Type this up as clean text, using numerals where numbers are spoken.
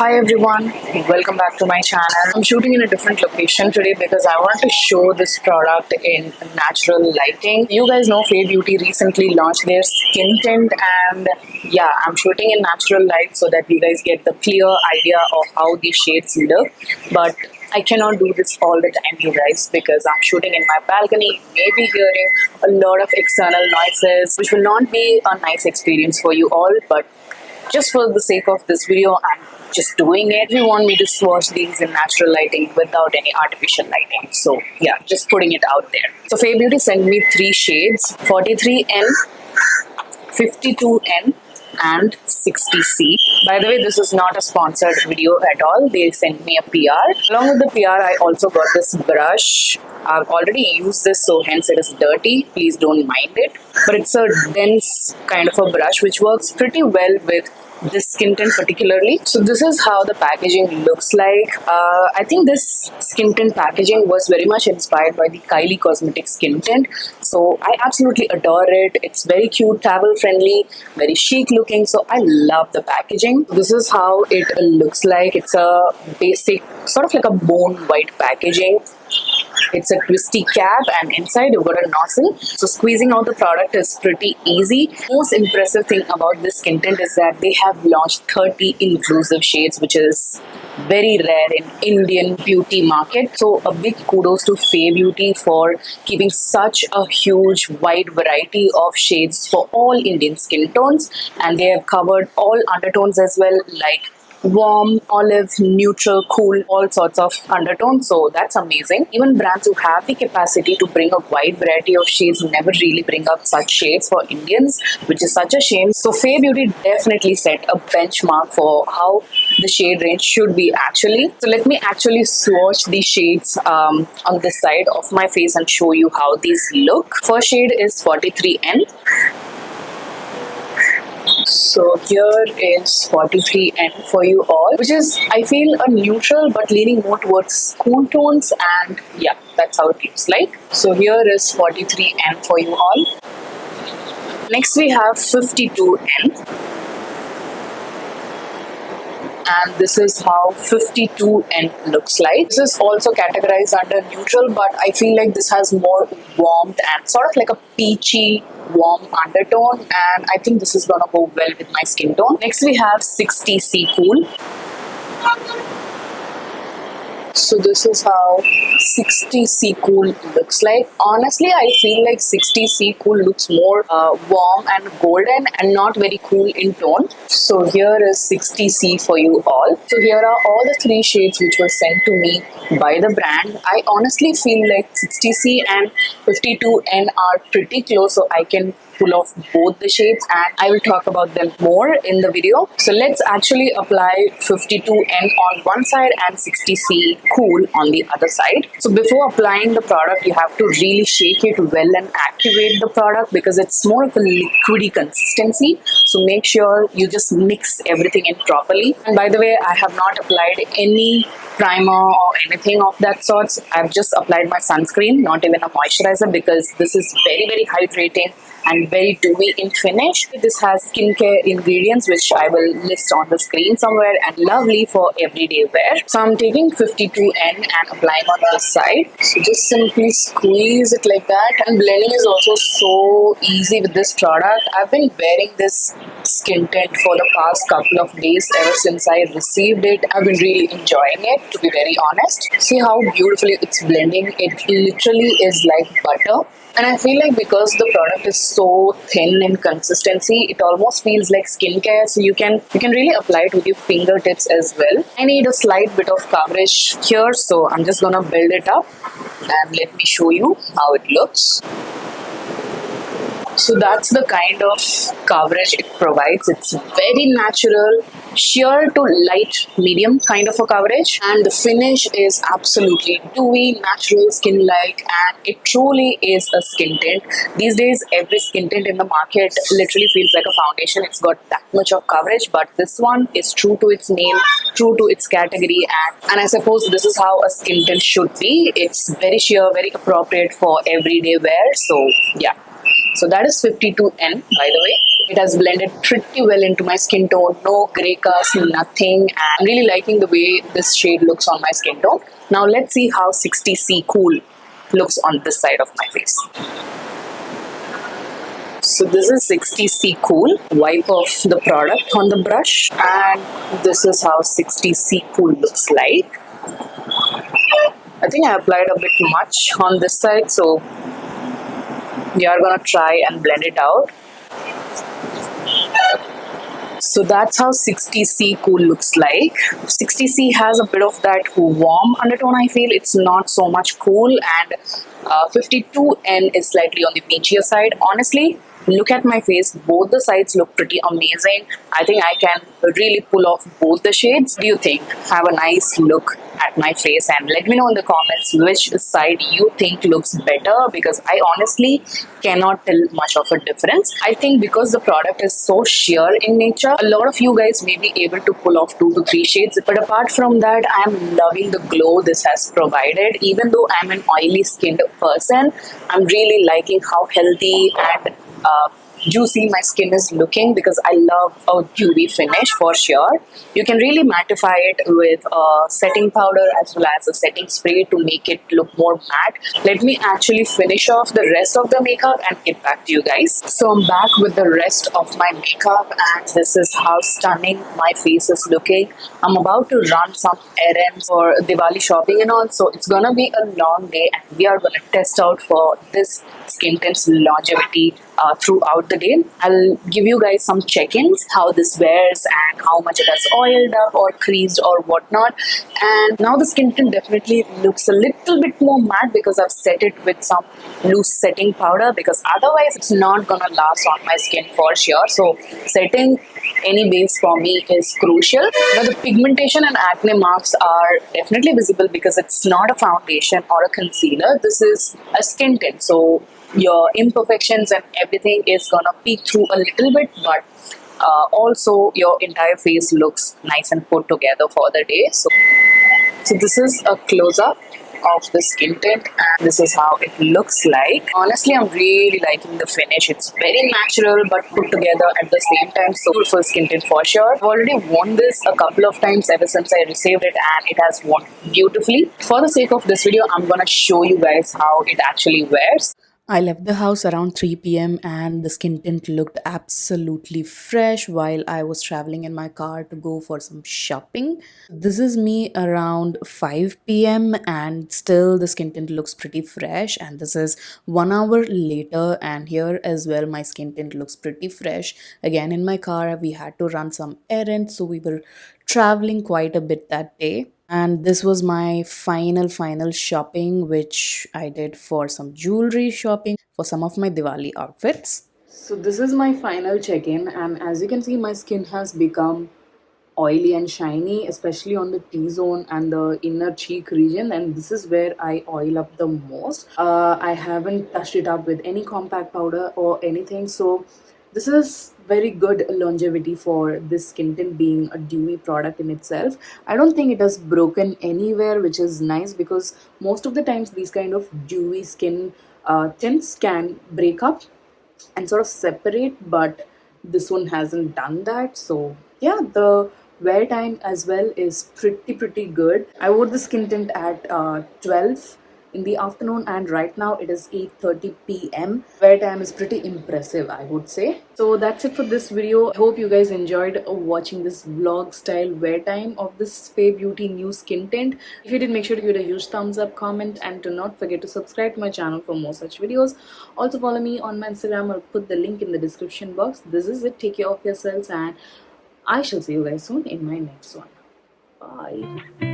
Hi everyone, welcome back to my channel. I'm shooting in a different location today because I want to show this product in natural lighting. You guys know FAE Beauty recently launched their skin tint, and yeah, I'm shooting in natural light so that you guys get the clear idea of how these shades look. But I cannot do this all the time, you guys, because I'm shooting in my balcony. You may be hearing a lot of external noises, which will not be a nice experience for you all, but just for the sake of this video, I'm just doing it. You want me to swatch these in natural lighting without any artificial lighting. So yeah, just putting it out there. So FAE Beauty sent me 3 shades, 43N, 52N and 60C. By the way, this is not a sponsored video at all. They sent me a PR. Along with the PR, I also got this brush. I've already used this, so hence it is dirty. Please don't mind it. But it's a dense kind of a brush which works pretty well with this skin tint particularly. So this is how the packaging looks like. I think this skin tint packaging was very much inspired by the Kylie Cosmetics skin tint. So I absolutely adore it. It's very cute, travel friendly, very chic looking. So I love the packaging. This is how it looks like. It's a basic, sort of like a bone white packaging. It's a twisty cap, and inside you've got a nozzle. So squeezing out the product is pretty easy. Most impressive thing about this skin tint is that they have launched 30 inclusive shades, which is very rare in Indian beauty market. So a big kudos to FAE Beauty for keeping such a huge wide variety of shades for all Indian skin tones, and they have covered all undertones as well, like warm, olive, neutral, cool, all sorts of undertones. So that's amazing. Even brands who have the capacity to bring a wide variety of shades never really bring up such shades for Indians, which is such a shame. So FAE Beauty definitely set a benchmark for how the shade range should be actually. So let me actually swatch the shades on this side of my face and show you how these look. First shade is 43N. So here is 43N for you all, which is, I feel, a neutral but leaning more towards cool tones, and yeah, that's how it looks like. So here is 43N for you all. Next we have 52N. And this is how 52N looks like. This is also categorized under neutral, but I feel like this has more warmth and sort of like a peachy warm undertone, and I think this is gonna go well with my skin tone. Next we have 60C Cool. So this is how 60C Cool looks like. Honestly, I feel like 60C Cool looks more warm and golden and not very cool in tone. So here is 60C for you all. So here are all the 3 shades which were sent to me by the brand. I honestly feel like 60C and 52N are pretty close, so I can pull off both the shades, and I will talk about them more in the video. So let's actually apply 52N on one side and 60C Cool on the other side. So before applying the product, you have to really shake it well and activate the product because it's more of a liquidy consistency. So make sure you just mix everything in properly. And by the way, I have not applied any primer or anything of that sorts. I've just applied my sunscreen, not even a moisturizer, because this is very hydrating and very dewy in finish. This has skincare ingredients which I will list on the screen somewhere, and lovely for everyday wear. So I'm taking 52N and applying on this side. So just simply squeeze it like that, and blending is also so easy with this product. I've been wearing this skin tint for the past couple of days ever since I received it. I've been really enjoying it, to be very honest. See how beautifully it's blending. It literally is like butter. And I feel like because the product is so thin in consistency, it almost feels like skincare. So you can really apply it with your fingertips as well. I need a slight bit of coverage here, so I'm just gonna build it up and let me show you how it looks. So that's the kind of coverage it provides. It's very natural, sheer to light medium kind of a coverage, and the finish is absolutely dewy, natural, skin-like, and it truly is a skin tint. These days, every skin tint in the market literally feels like a foundation. It's got that much of coverage, but this one is true to its name, true to its category, and I suppose this is how a skin tint should be. It's very sheer, very appropriate for everyday wear. So yeah. So that is 52N, by the way. It has blended pretty well into my skin tone. No grey cast, nothing. And I'm really liking the way this shade looks on my skin tone. Now let's see how 60C Cool looks on this side of my face. So this is 60C Cool. Wipe off the product on the brush, and this is how 60C Cool looks like. I think I applied a bit much on this side, so we are gonna try and blend it out. So that's how 60C Cool looks like. 60C has a bit of that warm undertone, I feel. It's not so much cool, and 52N is slightly on the peachier side. Honestly, look at my face. Both the sides look pretty amazing. I think I can really pull off both the shades. What do you think? Have a nice look at my face and let me know in the comments which side you think looks better, because I honestly cannot tell much of a difference. I think because the product is so sheer in nature, a lot of you guys may be able to pull off 2 to 3 shades, but apart from that, I'm loving the glow this has provided. Even though I'm an oily skinned person, I'm really liking how healthy and juicy my skin is looking, because I love a dewy finish for sure. You can really mattify it with a setting powder as well as a setting spray to make it look more matte. Let me actually finish off the rest of the makeup and get back to you guys. So I'm back with the rest of my makeup, and this is how stunning my face is looking. I'm about to run some errands for Diwali shopping and all, so it's gonna be a long day, and we are gonna test out for this skin tint's longevity throughout the day. I'll give you guys some check-ins, how this wears and how much it has oiled up or creased or whatnot. And now the skin tint definitely looks a little bit more matte because I've set it with some loose setting powder, because otherwise it's not gonna last on my skin for sure. So setting any base for me is crucial. Now the pigmentation and acne marks are definitely visible because it's not a foundation or a concealer. This is a skin tint, so your imperfections and everything is gonna peek through a little bit, but also your entire face looks nice and put together for the day. So this is a close-up of the skin tint, and this is how it looks like. Honestly, I'm really liking the finish. It's very natural but put together at the same time. So beautiful skin tint for sure. I've already worn this a couple of times ever since I received it, and it has worn beautifully. For the sake of this video, I'm gonna show you guys how it actually wears. I left the house around 3 p.m. and the skin tint looked absolutely fresh while I was traveling in my car to go for some shopping. This is me around 5 p.m. and still the skin tint looks pretty fresh, and this is 1 hour later, and here as well my skin tint looks pretty fresh. Again in my car, we had to run some errands, so we were traveling quite a bit that day. And this was my final shopping, which I did for some jewelry shopping for some of my Diwali outfits. So this is my final check-in, and as you can see, my skin has become oily and shiny, especially on the T-zone and the inner cheek region, and this is where I oil up the most. I haven't touched it up with any compact powder or anything, so this is very good longevity for this skin tint being a dewy product in itself. I don't think it has broken anywhere, which is nice, because most of the times these kind of dewy skin tints can break up and sort of separate, but this one hasn't done that. So yeah, the wear time as well is pretty good. I wore the skin tint at 12 in the afternoon, and right now it is 8:30 p.m. Wear time is pretty impressive, I would say. So that's it for this video. I hope you guys enjoyed watching this vlog style wear time of this FAE Beauty new skin tint. If you did, make sure to give it a huge thumbs up, comment, and do not forget to subscribe to my channel for more such videos. Also follow me on my Instagram. I'll put the link in the description box. This is it. Take care of yourselves, and I shall see you guys soon in my next one. Bye.